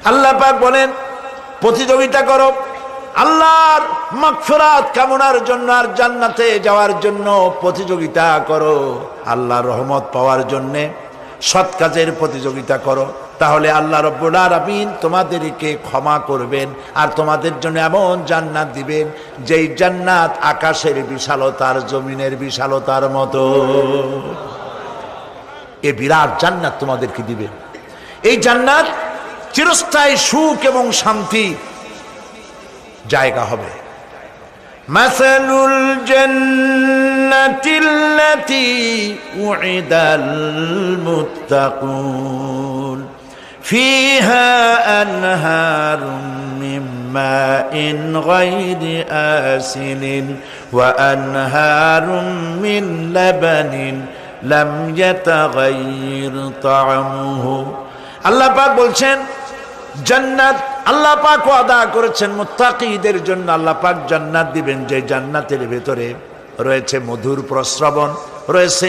আল্লাহ পাক বলেন প্রতিযোগিতা করো আল্লাহর মাগফিরাত কামনার জন্য আর জান্নাতে যাওয়ার জন্য প্রতিযোগিতা করো, আল্লাহর রহমত পাওয়ার জন্য সৎ কাজের প্রতিযোগিতা করো, তাহলে আল্লাহ রাব্বুল আলামিন তোমাদেরকে ক্ষমা করবেন আর তোমাদের জন্য এমন জান্নাত দিবেন যেই জান্নাত আকাশের বিশালতার জমিনের বিশালতার মতো। এই বিরাট জান্নাত তোমাদেরকে দিবেন। এই জান্নাত চিরস্থায়ী সুখ এবং শান্তি জায়গা হবে। মাসালুল জান্নাতিল্লাতী উইদাল মুত্তাকুন ফিহা আনহারুম মিন মাইন গায়রি আসিলিন ওয়া আনহারুম মিন লাবানিন লাম ইয়াতাগায়্যার তা'আমুহু। আল্লাহ পাক বলছেন জান্নাত আল্লাহ পাক ওয়াদা করেছেন মুত্তাকীদের জন্য। আল্লাহ পাক জান্নাত দিবেন যে জান্নাতের ভেতরে রয়েছে মধুর প্রস্রবণ, রয়েছে